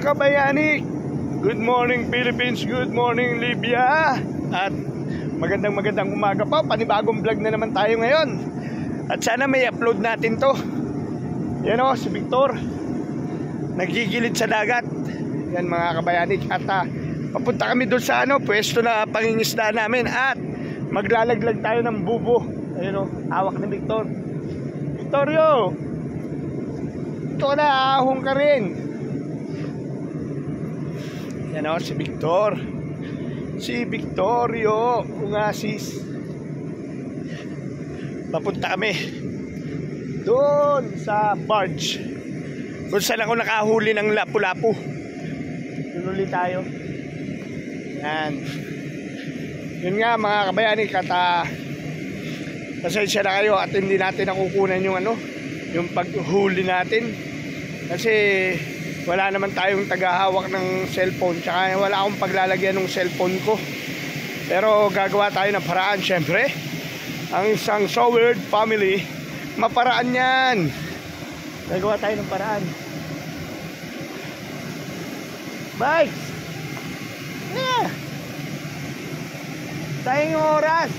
kabayani, good morning Philippines, good morning Libya. At magandang umaga po, panibagong vlog na naman tayo ngayon. At sana may upload natin to. Yan o, si Victor nagigilid sa dagat. Yan mga kabayani. At papunta kami doon sa pwesto na pangingisda namin. At maglalaglag tayo ng bubo. Ayun o, hawak ni Victor. Victorio, ito ka na, ahong ka rin. Yan o, si Victor. Si Victorio Ungasis. Papunta kami doon sa barge kung saan ako nakahuli ng lapu-lapu. Doon ulit tayo. Yan. Yun nga mga kabayani, pasensya na kayo at hindi natin nakukunan yung paghuli natin. Kasi wala naman tayong tagahawak ng cellphone, tsaka wala akong paglalagyan ng cellphone ko. Pero gagawa tayo ng paraan. Syempre, ang isang Soward family, maparaan yan. Gagawa tayo ng paraan. Bye! Yeah! Tayong oras.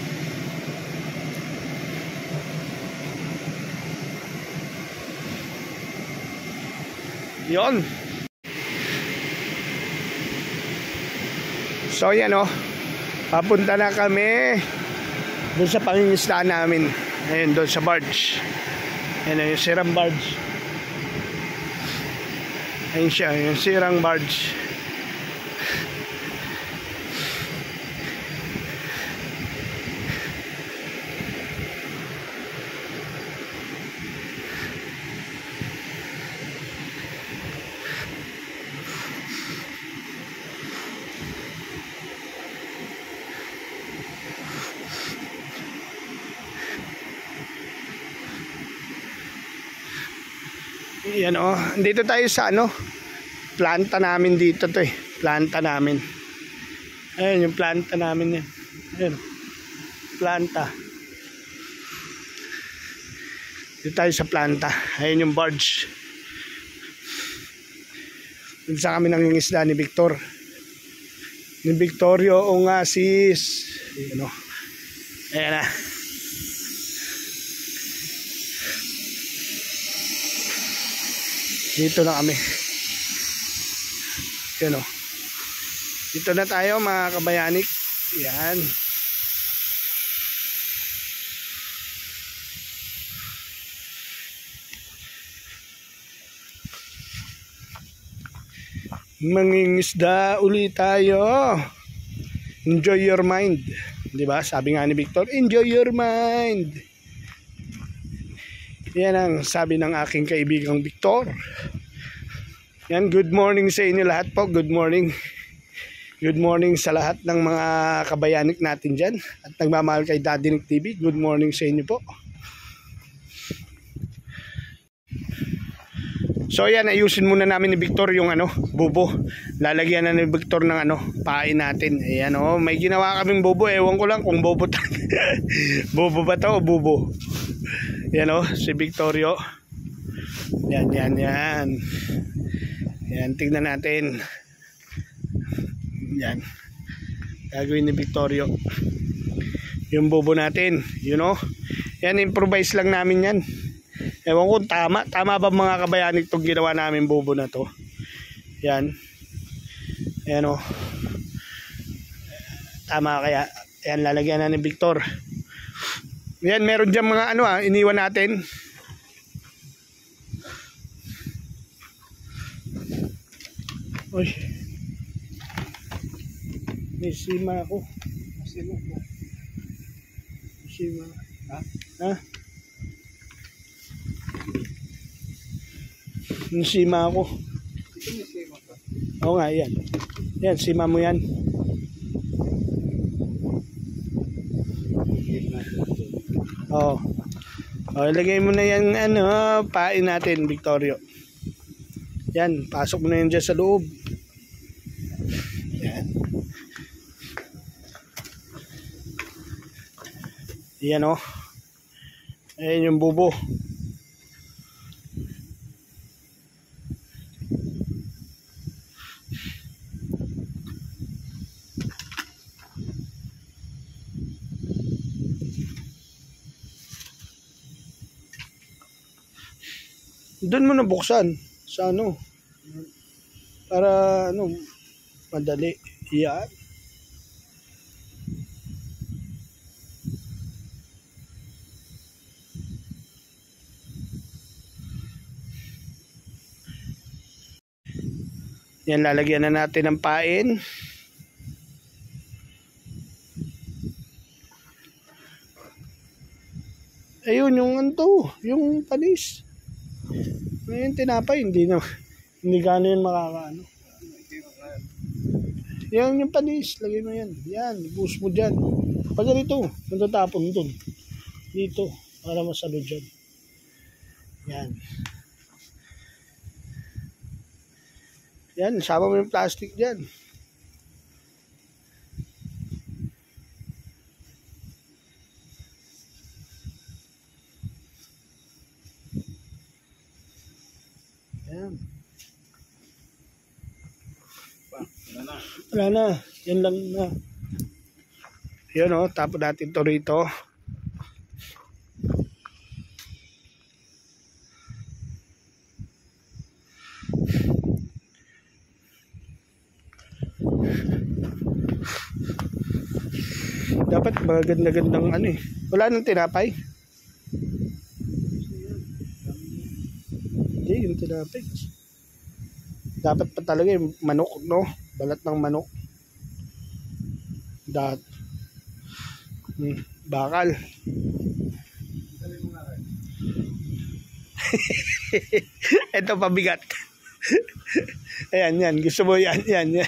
Yon. So yan o, papunta na kami doon sa pangingisda namin. Ayun, doon sa barge. Ayun yung sirang barge. Ayun siya, yung sirang barge. Yan o, dito tayo sa planta namin dito to planta namin. Ayun yung planta namin yan. Ayun, planta. Dito tayo sa planta. Ayun yung barge. Dito sa kami nangingisda ni Victor. Ni Victorio Ungasis. Ayun o. Ayan na. Dito na kami. Yan o. Dito na tayo mga kabayanik. Yan. Mangingisda ulit tayo. Enjoy your mind. Diba? Sabi nga ni Victor, enjoy your mind. Yan ang sabi ng aking kaibigang Victor. Yan, good morning sa inyo lahat po. Good morning. Good morning sa lahat ng mga kabayanik natin dyan. At nagmamahal kay Daddy Nick TV. Good morning sa inyo po. So yan, ayusin muna namin ni Victor yung bubo. Lalagyan na ni Victor ng pain natin. Ayan o, may ginawa kaming bubo. Ewan ko lang kung bubo bubo ba to o bubo. Yan o, si Victorio. Yan. Yan, tignan natin. Yan. Gagawin ni Victorio yung bubo natin, you know. Yan, improvise lang namin yan. Ewan ko tama ba mga kabayanik itong ginawa namin bubo na to. Yan. Yan o. Tama kaya. Yan, lalagyan na ni Victor. Yan, meron dyan mga iniwan natin. Uy. May sima ako. Sima. Ha? May sima ako. Oo nga, yan. Yan, sima mo yan. Oh. Oh, ilagay mo na yan pain natin, Victorio. Yan, pasok mo na yan dyan sa loob. Yan. Yan o. Ayan yung bubo. Doon mo na buksan sa ano. Para ano, madali. Yan. Yan, lalagyan na natin ng pain. Ayun yung anto, yung panis. Ngayon tinapay, hindi gano'n yun makakaano. Yan yung panis, lagay mo yan. Yan, boost mo dyan. Pag ganito, natatapon dun. Dito, para masalo dyan. Yan. Yan, sama mo yung plastic dyan. Yan. Wala na. Yan lang na. Yan o, tapon natin to rito. Dapat maganda-gandang ano eh. Wala nang tinapay. Hindi, yung tinapay. Dapat pa talaga yung manok, no? Balat ng manok. Bakal. Ito pabigat. Ayan, yan. Gusto mo yan, yan.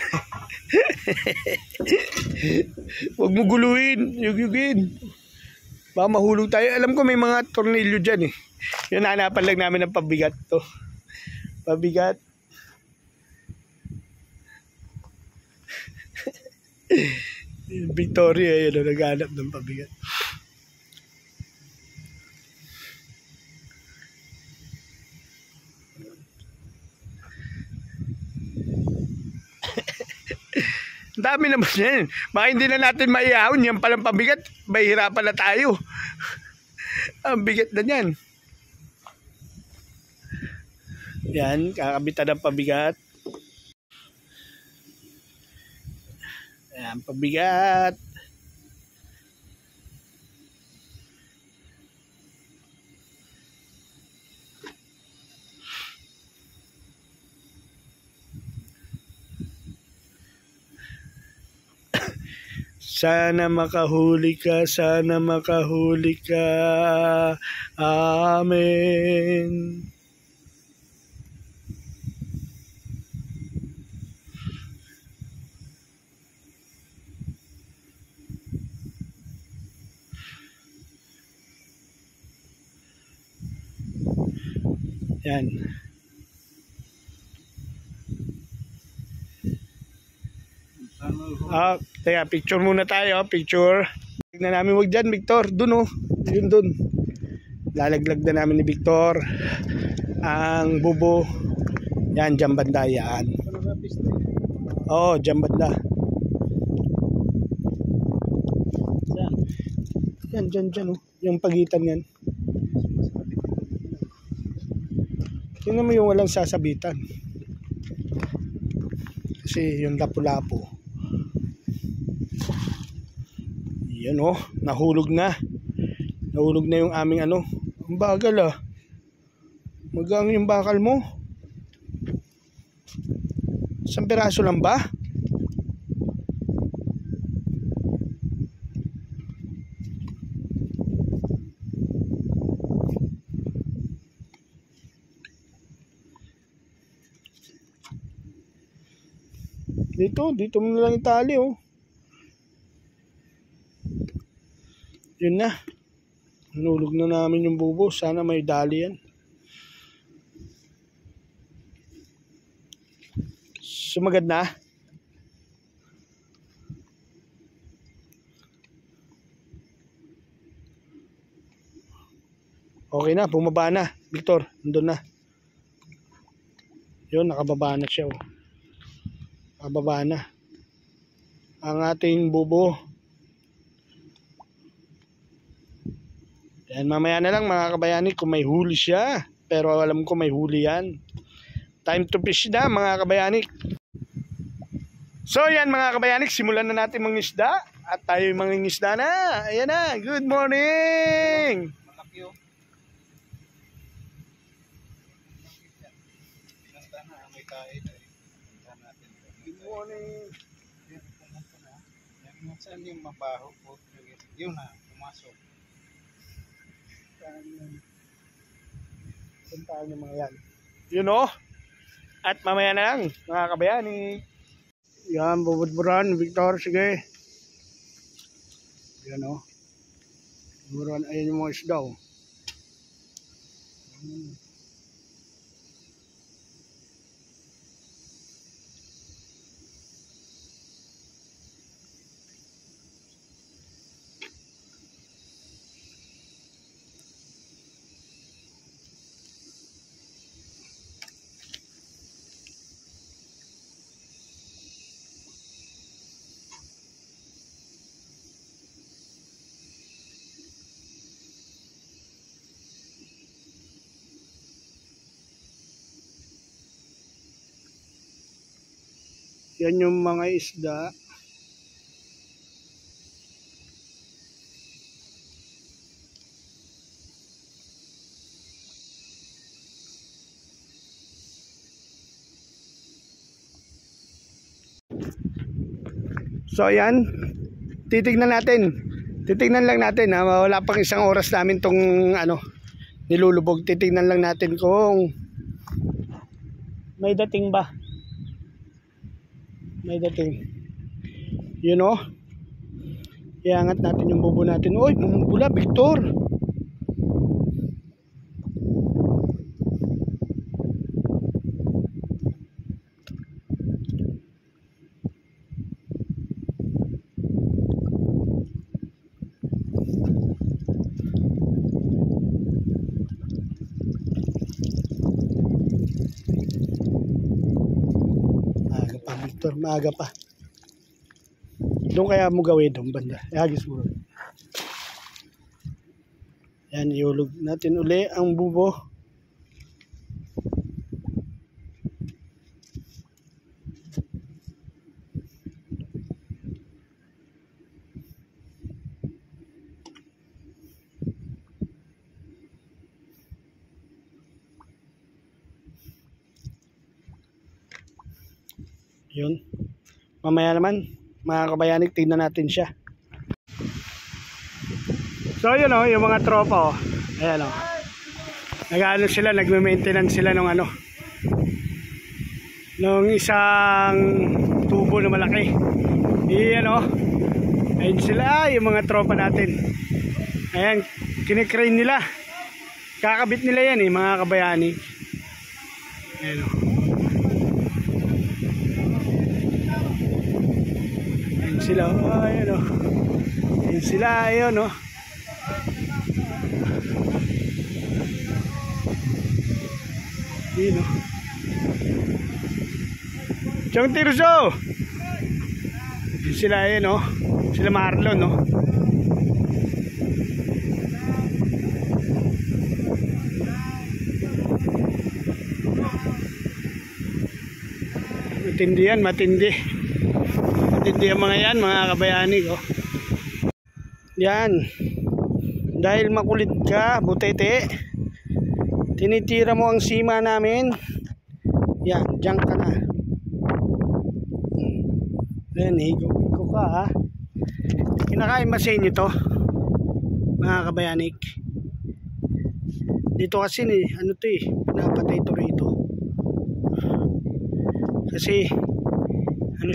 Huwag mo guluhin. Yugin. Baka mahulog tayo. Alam ko may mga tornilyo dyan eh. Yun, hanapan lang namin ng pabigat to. Pabigat. Victoria, yun, naghanap ng pabigat. Dami naman yan. Baka hindi na natin maiahon. Yan palang pabigat. Mahihirapan na tayo. Ang bigat na yan. Yan, kakabitan ng pabigat. Ayan, pabigat. Sana makahuli ka, sana makahuli ka. Amen. Yan. Teka, picture muna tayo. Picture. Tignan namin, wag dyan, Victor. Dun oh. Yun dun. Lalaglag na namin ni Victor ang bubo. Yan, dyan banda yan. Oo, dyan banda. Yan, dyan oh. Yung pagitan yan. Tingnan mo yung walang sasabitan. Kasi yung lapu-lapu. Yan oh, nahulog na. Nahulog na yung aming ano. Ang bagal ah. Magang yung bakal mo. Isang piraso lang ba? Dito mo na lang itali oh. Yun na. Nulog na namin yung bubo. Sana may dali yan. Sumagad na. Okay na, bumaba na. Victor, nandun na. Yun, nakababa na siya oh. Nakababa na ang ating bubo. Yan, mamaya na lang mga kabayani kung may huli siya. pero alam ko may huli yan. Time to fish na mga kabayanik. So yan mga kabayanik, simulan na natin mangisda. At tayo mangingisda na. Ayan na, good morning! Malaki oh. Pinanta na, may kain na eh. Pinanta natin. Good morning! Saan yung mabaho po? Yun na, pumasok. Puntaan yung mga yan. Yun o. At mamaya na lang, mga kabayani. Yan, bubudburan, Victor, sige. Yan o. Bubudburan, ayan yung mga isda o. Yan yung mga isda. So ayan, titignan lang natin ha, wala pang isang oras namin tong nilulubog. Titignan lang natin kung may dating ba. May dating. You know? Iangat natin yung bubo natin. Uy, bumubula, Victor. Maaga pa. Doon kaya mo gawin doon banda. Ihagis mo. Yan, iulog natin uli ang bubo. Yun. Mamaya naman, mga kabayanik, tignan natin siya. So yun o, yung mga tropa o. Ayan o. Nag-ano sila, nagme-maintenance sila nung nung isang tubo na malaki. Ayan o. Ayun sila, yung mga tropa natin. Ayan, kinikrane nila. Kakabit nila yan mga kabayanik. Ayan o. Sila, ayun o. Ayun sila, ayun o. Ayun o. Chong Tirso! Ayun sila, ayun o. Sila Marlon o. Matindi yan, matindi. Hindi ang mga yan, mga kabayani ko. Yan. Dahil makulit ka, butete, tinitira mo ang sima namin. Yan, diyan ka na. Yan, higo ka ha. Kinakain ba sa inyo to, mga kabayanik? Dito kasi napatay ito rito. Kasi,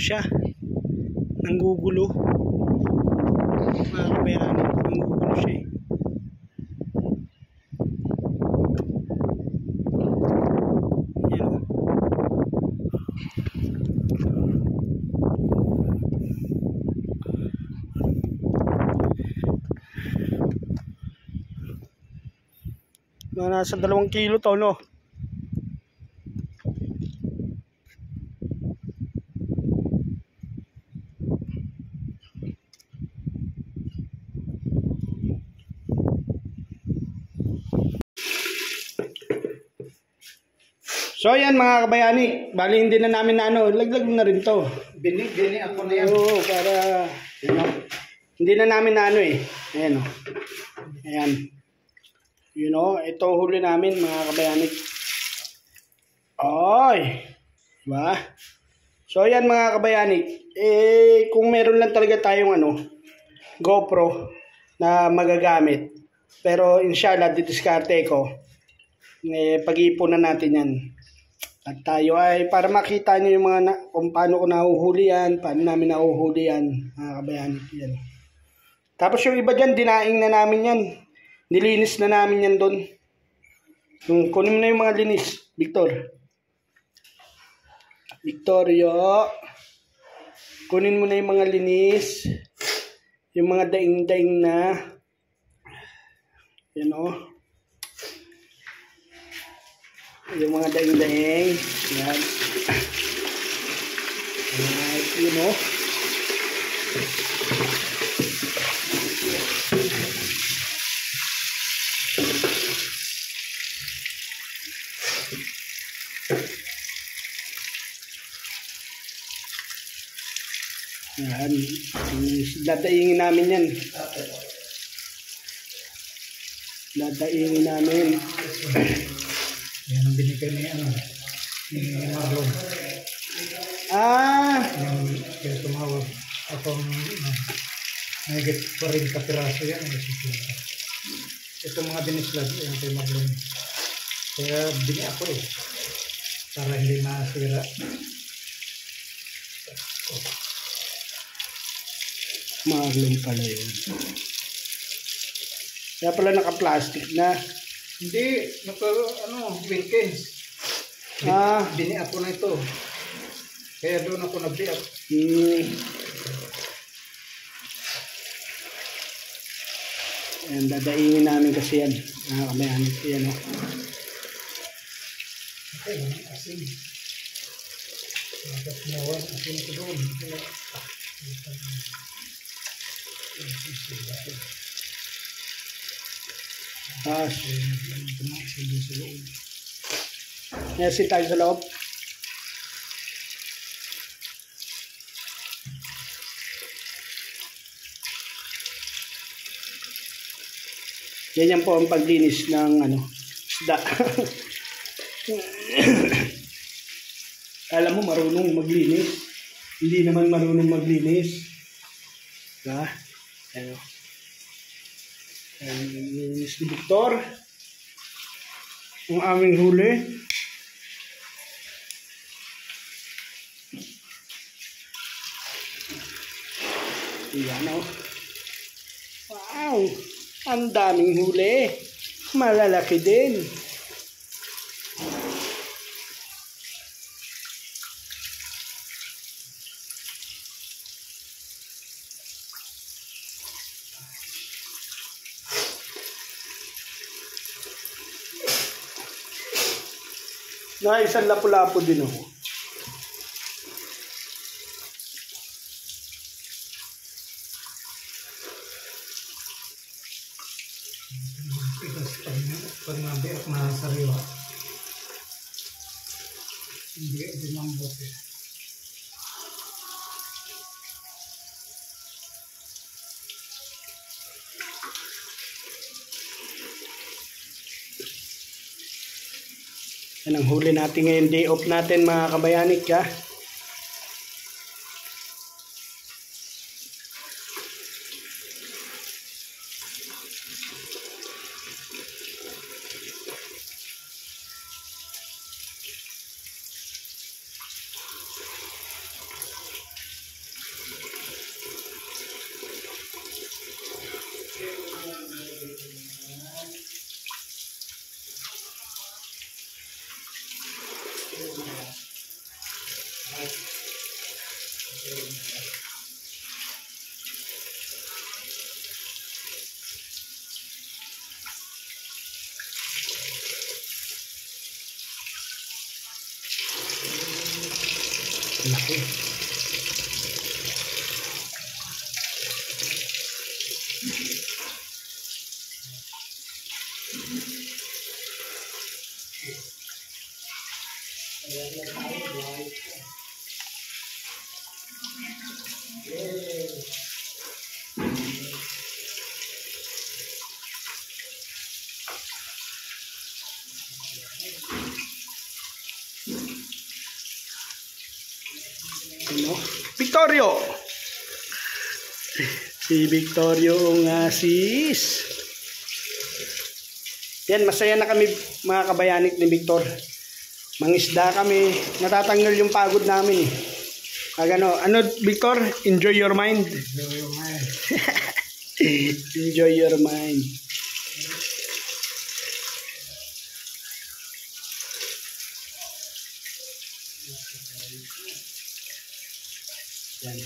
siya? Nanggugulo, mga kabayanin, nanggugulo siya Yan. Nasa 2 kilo to, no? So yan mga kabayani, bali hindi na namin na ano, laglag na rin to. Bini ako na yan. Oo, para hindi na namin na ano eh. Ayan o. Ayan. Ito huli namin mga kabayani. Oy. Diba? So yan mga kabayani, kung meron lang talaga tayong GoPro na magagamit. Pero inshallah, didiskarte ko. Pag-iipunan natin yan. At tayo ay para makita nyo yung kung paano ko nahuhuli yan, paano namin nahuhuli yan, mga kabayani. Yan. Tapos yung iba dyan, dinaing na namin yan. Nilinis na namin yan doon. Kunin mo na yung mga linis, Victor. Victorio. Kunin mo na yung mga linis. Yung mga daing-daing na. Yan o. Yung mga daing-daing. Yan. Alright, Yan. Dadaingin namin yan. Dadaingin namin. Yan ang binigay ni Marlon. Yung tumawag akong nagigit 40 piraso yan. Ito mga dinislag yung kay Marlon. Kaya bini ako para hindi masira. Marlon pala yun. Kaya pala naka-plastic na. Hindi, Wilkins. Bini ako na ito. Kaya doon ako nag-biak. Ayan, dadaingin namin kasi yan. Nakakabayan. Yan o. Okay, asin. Nakapinawan, asin ko doon. Merci tayo sa loob. Ganyan po ang paglinis ng isda. Alam mo marunong maglinis. Hindi naman marunong maglinis. Diba? Ang linis ni Victor. Ang aming huli. Yan o. Wow! Ang daming huli. Malalaki din. Isang lapu-lapu din ako. Pag nabiak na sariwa. Hindi lumambot Yan ang huli natin ngayon, day off natin mga kabayanik ha. Laki. Victorio. Si Victorio ang asis. Yan, masaya na kami mga kabayanik ni Victor. Mangisda kami. Natatanggal yung pagod namin. Ano, Victor? Enjoy your mind. Enjoy your mind. Enjoy your mind. Yan.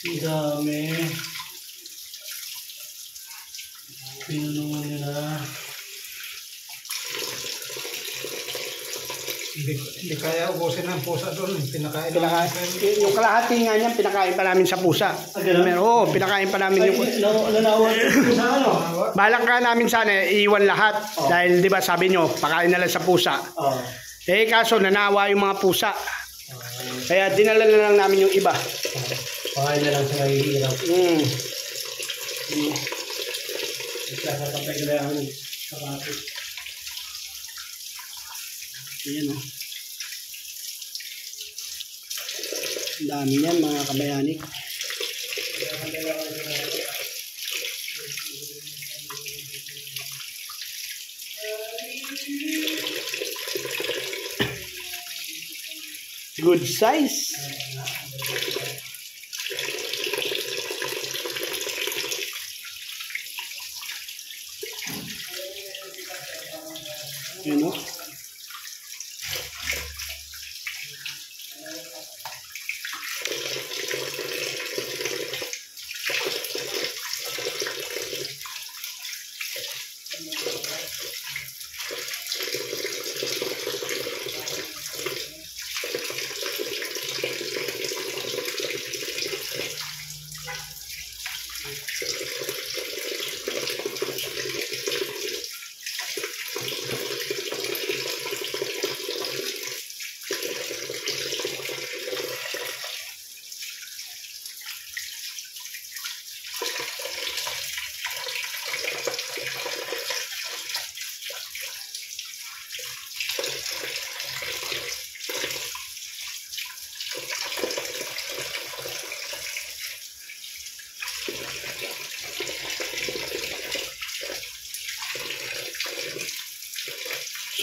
Ang dami. Pinunungan nila. Hindi kaya ubusin ang pusa doon. Pinakain namin. Yung kalahati nga niyan, pinakain pa namin sa pusa. Oo, pinakain pa namin yung... Balak ka namin sana, iiwan lahat. Dahil di ba sabi nyo, pakain na lang sa pusa. Eh kaso nanawa yung mga pusa. Kaya dinala na lang namin yung iba. Pakain na lang sa nahihirap. Nagkakatapay ka lang sa kapit. Ayan o. Ang dami yan mga kabayanik. Good size. Ayan o.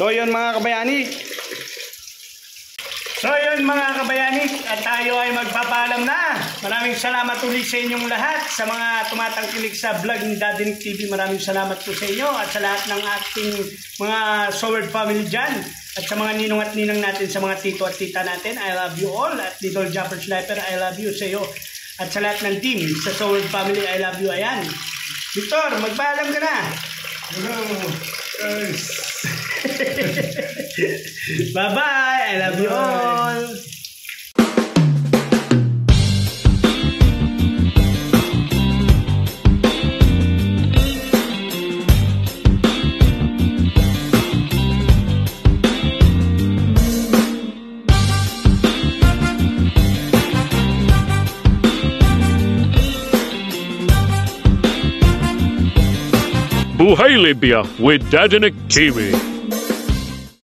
So yun mga kabayani. At tayo ay magpapaalam na. Maraming salamat ulit sa inyong lahat. Sa mga tumatangkilik sa vlog ni Daddy Nick TV, maraming salamat po sa inyo. At sa lahat ng ating mga Soward family dyan. At sa mga ninong at ninang natin, sa mga tito at tita natin, I love you all. At Little Jumper Sniper, I love you sa iyo. At sa lahat ng team, sa Soward family, I love you. Ayan. Victor, magpaalam ka na. Hello, guys. Bye-bye. I love you all. Buhay Libya with Daddy Nick TV.